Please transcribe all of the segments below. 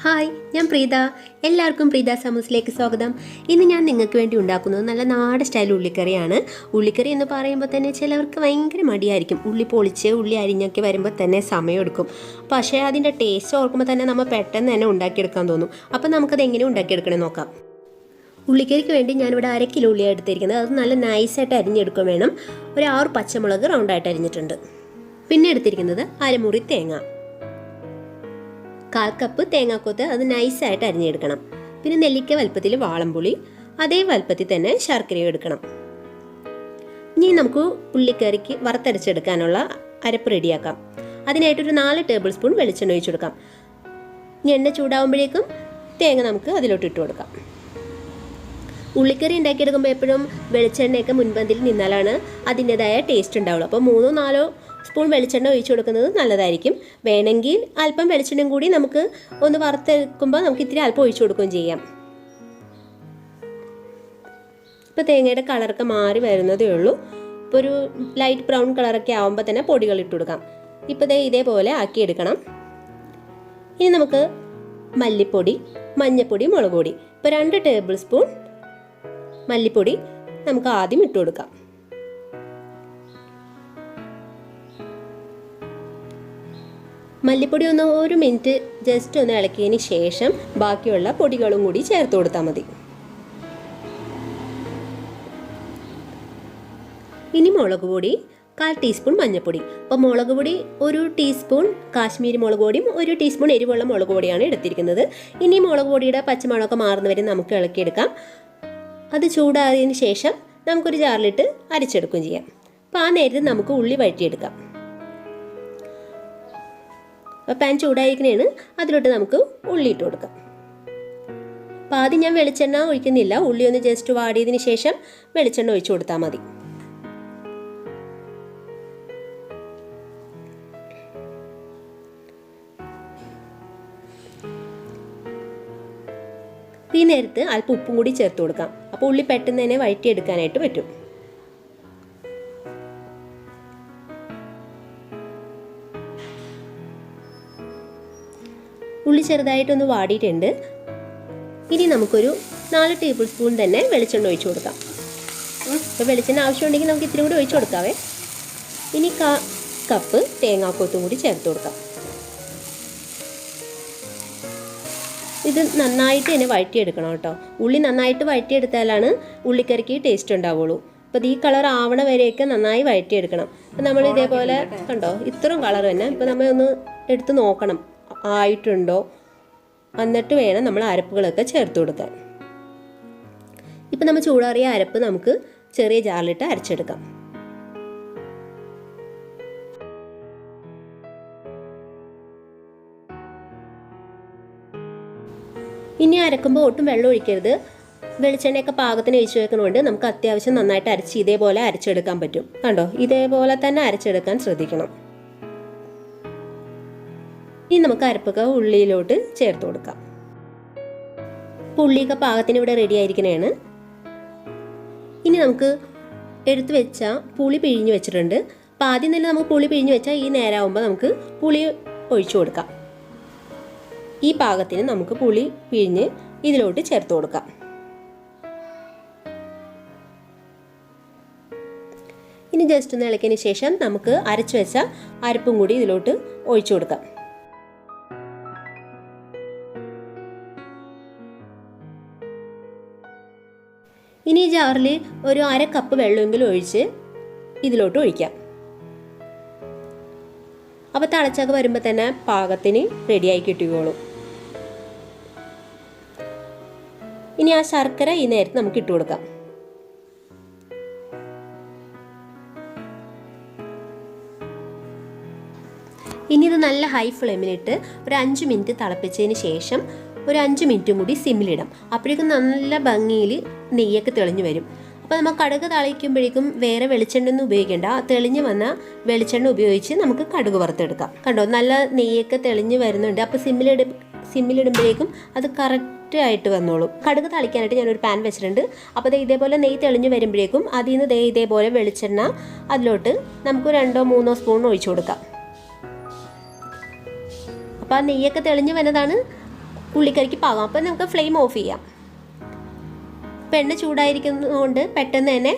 Hi, ഞാൻ പ്രീത. എല്ലാവർക്കും പ്രീത സമൂസിലേക്ക് സ്വാഗതം. ഇന്ന് ഞാൻ നിങ്ങൾക്ക് വേണ്ടി ഉണ്ടാക്കുന്നത് നല്ല നാടൻ സ്റ്റൈൽ ഉള്ളിക്കറിയാണ്. ഉള്ളിക്കറി എന്ന് പറയുമ്പോൾ തന്നെ ചിലവർക്ക് ഭയങ്കര മടിയായിരിക്കും. ഉള്ളി പൊളിച്ച് ഉള്ളി അരിഞ്ഞൊക്കെ വരുമ്പോൾ തന്നെ സമയമെടുക്കും. പക്ഷേ അതിൻ്റെ ടേസ്റ്റ് ഓർക്കുമ്പോൾ തന്നെ നമ്മൾ പെട്ടെന്ന് തന്നെ ഉണ്ടാക്കിയെടുക്കാൻ തോന്നും. അപ്പോൾ നമുക്കത് എങ്ങനെ ഉണ്ടാക്കിയെടുക്കണമെന്ന് നോക്കാം. ഉള്ളിക്കറിക്ക് വേണ്ടി ഞാനിവിടെ 1 കിലോ ഉള്ളിയാണ് എടുത്തിരിക്കുന്നത്. അത് നല്ല നൈസായിട്ട് അരിഞ്ഞെടുക്കാൻ വേണം. ഒരു 6 പച്ചമുളക് റൗണ്ടായിട്ട് അരിഞ്ഞിട്ടുണ്ട്. പിന്നെ എടുത്തിരിക്കുന്നത് അരമുറി തേങ്ങ, 1/4 കപ്പ് തേങ്ങാക്കൊത്ത്, അത് നൈസായിട്ട് അരിഞ്ഞെടുക്കണം. പിന്നെ നെല്ലിക്ക വലുപ്പത്തിൽ വാളംപുളി, അതേ വലുപ്പത്തിൽ തന്നെ ശർക്കരയും എടുക്കണം. ഇനി നമുക്ക് ഉള്ളിക്കറിക്ക് വറുത്തരച്ചെടുക്കാനുള്ള അരപ്പ് റെഡിയാക്കാം. അതിനായിട്ടൊരു 4 ടേബിൾ സ്പൂൺ വെളിച്ചെണ്ണ ഒഴിച്ചു കൊടുക്കാം. ഇനി എണ്ണ ചൂടാവുമ്പോഴേക്കും തേങ്ങ നമുക്ക് അതിലോട്ട് ഇട്ട് കൊടുക്കാം. ഉള്ളിക്കറി ഉണ്ടാക്കിയെടുക്കുമ്പോൾ എപ്പോഴും വെളിച്ചെണ്ണയൊക്കെ മുൻപന്തിൽ നിന്നാലാണ് അതിൻ്റെതായ ടേസ്റ്റ് ഉണ്ടാവുള്ളൂ. അപ്പോൾ 3-4 സ്പൂൺ വെളിച്ചെണ്ണ ഒഴിച്ചു കൊടുക്കുന്നത് നല്ലതായിരിക്കും. വേണമെങ്കിൽ അല്പം വെളിച്ചെണ്ണയും കൂടി നമുക്ക് ഒന്ന് വറുത്തെടുക്കുമ്പോൾ നമുക്ക് ഇത്തിരി അല്പം ഒഴിച്ചു കൊടുക്കുകയും ചെയ്യാം. ഇപ്പോൾ തേങ്ങയുടെ കളറൊക്കെ മാറി വരുന്നതേ ഉള്ളൂ. ഇപ്പോൾ ഒരു ലൈറ്റ് ബ്രൗൺ കളറൊക്കെ ആകുമ്പോൾ തന്നെ പൊടികൾ ഇട്ട് കൊടുക്കാം. ഇപ്പോൾ ഇതേപോലെ ആക്കിയെടുക്കണം. ഇനി നമുക്ക് മല്ലിപ്പൊടി, മഞ്ഞൾപ്പൊടി, മുളക് പൊടി, ഇപ്പോൾ 2 ടേബിൾ സ്പൂൺ മല്ലിപ്പൊടി നമുക്ക് ആദ്യം ഇട്ട് കൊടുക്കാം. മല്ലിപ്പൊടി ഒന്ന് 1 മിനിറ്റ് ജസ്റ്റ് ഒന്ന് ഇളക്കിയതിന് ശേഷം ബാക്കിയുള്ള പൊടികളും കൂടി ചേർത്ത് കൊടുത്താൽ മതി. ഇനി മുളക് പൊടി 1/4 ടീസ്പൂൺ മഞ്ഞൾപ്പൊടി. അപ്പോൾ മുളക് പൊടി 1 ടീസ്പൂൺ കാശ്മീരി മുളക് പൊടിയും 1 ടീസ്പൂൺ എരിവുള്ള മുളക് പൊടിയാണ് എടുത്തിരിക്കുന്നത്. ഇനി മുളക് പൊടിയുടെ പച്ചമണമൊക്കെ മാറുന്നവരെ നമുക്ക് ഇളക്കിയെടുക്കാം. അത് ചൂടാറിയതിന് ശേഷം നമുക്കൊരു ജാറിലിട്ട് അരച്ചെടുക്കുകയും ചെയ്യാം. അപ്പോൾ ആ നേരത്ത് നമുക്ക് ഉള്ളി വഴറ്റിയെടുക്കാം. പാൻ ചൂടായിരിക്കണേണ്, അതിലോട്ട് നമുക്ക് ഉള്ളി ഇട്ട് കൊടുക്കാം. അപ്പോൾ ആദ്യം ഞാൻ വെളിച്ചെണ്ണ ഒഴിക്കുന്നില്ല. ഉള്ളി ഒന്ന് ജസ്റ്റ് വാടിയതിന് ശേഷം വെളിച്ചെണ്ണ ഒഴിച്ചു കൊടുത്താൽ മതി. ഈ നേരത്ത് അല്പം ഉപ്പും കൂടി ചേർത്ത് കൊടുക്കാം. അപ്പോൾ ഉള്ളി പെട്ടെന്ന് തന്നെ വഴറ്റിയെടുക്കാനായിട്ട് പറ്റും. ഉള്ളി ചെറുതായിട്ടൊന്ന് വാടിയിട്ടുണ്ട്. ഇനി നമുക്കൊരു 4 ടേബിൾ സ്പൂൺ തന്നെ വെളിച്ചെണ്ണ ഒഴിച്ചു കൊടുക്കാം. ഇപ്പോൾ വെളിച്ചെണ്ണ ആവശ്യമുണ്ടെങ്കിൽ നമുക്ക് ഇത്തിരി കൂടി ഒഴിച്ചു കൊടുക്കാവേ. ഇനി 1/4 കപ്പ് തേങ്ങാക്കൊത്തും കൂടി ചേർത്ത് കൊടുക്കാം. ഇത് നന്നായിട്ട് തന്നെ വഴറ്റിയെടുക്കണം കേട്ടോ. ഉള്ളി നന്നായിട്ട് വഴറ്റിയെടുത്താലാണ് ഉള്ളിക്കറിക്ക് ടേസ്റ്റ് ഉണ്ടാവുള്ളൂ. അപ്പോൾ ഈ കളർ ആവണ വരെയൊക്കെ നന്നായി വഴറ്റിയെടുക്കണം. അപ്പോൾ നമ്മൾ ഇതേപോലെ കണ്ടോ, ഇത്രയും കളർ തന്നെ. ഇപ്പോൾ നമ്മൾ ഒന്ന് എടുത്ത് നോക്കണം ആയിട്ടുണ്ടോ, എന്നിട്ട് വേണം നമ്മൾ അരപ്പുകളൊക്കെ ചേർത്ത് കൊടുക്കാൻ. ഇപ്പം നമ്മൾ ചൂടാറിയ അരപ്പ് നമുക്ക് ചെറിയ ജാറിലിട്ട് അരച്ചെടുക്കാം. ഇനി അരക്കുമ്പോൾ ഒട്ടും വെള്ളം ഒഴിക്കരുത്. വെളിച്ചെണ്ണയൊക്കെ പാകത്തിന് ഒഴിച്ച് വെക്കുന്നതുകൊണ്ട് നമുക്ക് അത്യാവശ്യം നന്നായിട്ട് അരച്ച് ഇതേപോലെ അരച്ചെടുക്കാൻ പറ്റും. കണ്ടോ, ഇതേപോലെ തന്നെ അരച്ചെടുക്കാൻ ശ്രദ്ധിക്കണം. ഇനി നമുക്ക് അരപ്പൊക്കെ ഉള്ളിയിലോട്ട് ചേർത്ത് കൊടുക്കാം. ഉള്ളിയൊക്കെ പാകത്തിന് ഇവിടെ റെഡി ആയിരിക്കണേണ്. ഇനി നമുക്ക് എടുത്തു വെച്ച പുളി പിഴിഞ്ഞ് വെച്ചിട്ടുണ്ട്. അപ്പം ആദ്യം തന്നെ നമുക്ക് പുളി പിഴിഞ്ഞ് വെച്ചാൽ ഈ നേരമാകുമ്പോൾ നമുക്ക് പുളി ഒഴിച്ചു കൊടുക്കാം. ഈ പാകത്തിന് നമുക്ക് പുളി പിഴിഞ്ഞ് ഇതിലോട്ട് ചേർത്ത് കൊടുക്കാം. ഇനി ജസ്റ്റ് ഒന്ന് ഇളക്കിയതിന് ശേഷം നമുക്ക് അരച്ചു വെച്ച അരപ്പും കൂടി ഇതിലോട്ട് ഒഴിച്ചു കൊടുക്കാം. ഇനി ഈ ജാറിൽ ഒരു 1/2 കപ്പ് വെള്ളമെങ്കിലും ഒഴിച്ച് ഇതിലോട്ട് ഒഴിക്കാം. അപ്പോൾ തിളച്ചൊക്കെ വരുമ്പോൾ തന്നെ പാകത്തിന് റെഡിയായി കിട്ടിക്കോളും. ഇനി ആ ശർക്കര ഈ നേരത്ത് നമുക്ക് ഇട്ട് കൊടുക്കാം. ഇനി ഇത് നല്ല ഹൈ ഫ്ലെയിമിലിട്ട് ഒരു 5 മിനിറ്റ് തിളപ്പിച്ചതിന് ശേഷം ഒരു 5 മിനിറ്റും കൂടി സിമ്മിലിടാം. അപ്പോഴേക്കും നല്ല ഭംഗിയിൽ നെയ്യൊക്കെ തെളിഞ്ഞു വരും. അപ്പോൾ നമ്മൾ കടുക് തളിക്കുമ്പോഴേക്കും വേറെ വെളിച്ചെണ്ണ ഒന്നും ഉപയോഗിക്കേണ്ട. ആ തെളിഞ്ഞ് വന്ന വെളിച്ചെണ്ണ ഉപയോഗിച്ച് നമുക്ക് കടുക് വറുത്തെടുക്കാം. കണ്ടോ, നല്ല നെയ്യൊക്കെ തെളിഞ്ഞ് വരുന്നുണ്ട്. അപ്പോൾ സിമ്മിലിടുമ്പോഴേക്കും അത് കറക്റ്റായിട്ട് വന്നോളും. കടുക് തളിക്കാനായിട്ട് ഞാനൊരു പാൻ വെച്ചിട്ടുണ്ട്. അപ്പോൾ ഇതേപോലെ നെയ്യ് തെളിഞ്ഞ് വരുമ്പോഴേക്കും അതിൽ നിന്ന് ഇതേപോലെ വെളിച്ചെണ്ണ അതിലോട്ട് നമുക്ക് 2-3 സ്പൂൺ ഒഴിച്ചു കൊടുക്കാം. അപ്പോൾ ആ നെയ്യൊക്കെ തെളിഞ്ഞ് വരുന്നതാണ് ഉള്ളിക്കറിക്ക് പാകം. അപ്പം നമുക്ക് ഫ്ലെയിം ഓഫ് ചെയ്യാം. ഇപ്പം എണ്ണ ചൂടായിരിക്കുന്നതുകൊണ്ട് പെട്ടെന്ന് തന്നെ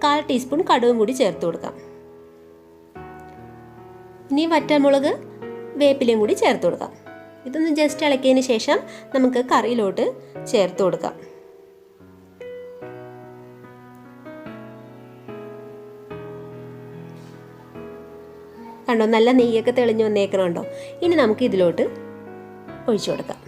1/4 ടീസ്പൂൺ കടുകും കൂടി ചേർത്ത് കൊടുക്കാം. ഇനി വറ്റൽമുളക്, വേപ്പിലയും കൂടി ചേർത്ത് കൊടുക്കാം. ഇതൊന്ന് ജസ്റ്റ് ഇളക്കിയതിന് ശേഷം നമുക്ക് കറിയിലോട്ട് ചേർത്ത് കൊടുക്കാം. കണ്ടോ, നല്ല നെയ്യൊക്കെ തെളിഞ്ഞു വന്നേക്കണുണ്ടോ. ഇനി നമുക്ക് ഇതിലോട്ട് ഒഴിച്ചു കൊടുക്കാം.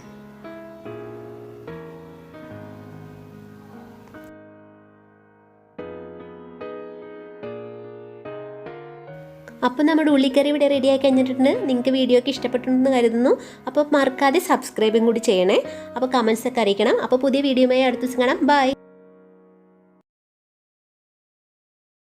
അപ്പോൾ നമ്മുടെ ഉള്ളിക്കറി ഇവിടെ റെഡിയാക്കി കഴിഞ്ഞിട്ടുണ്ട്. നിങ്ങൾക്ക് വീഡിയോ ഒക്കെ ഇഷ്ടപ്പെട്ടിട്ടുണ്ടെന്ന് കരുതുന്നു. അപ്പോൾ മറക്കാതെ സബ്സ്ക്രൈബും കൂടി ചെയ്യണേ. അപ്പോൾ കമൻസ് ഒക്കെ അറിയിക്കണം. അപ്പോൾ പുതിയ വീഡിയോയുമായി അടുത്ത ദിവസം കാണാം. ബൈ.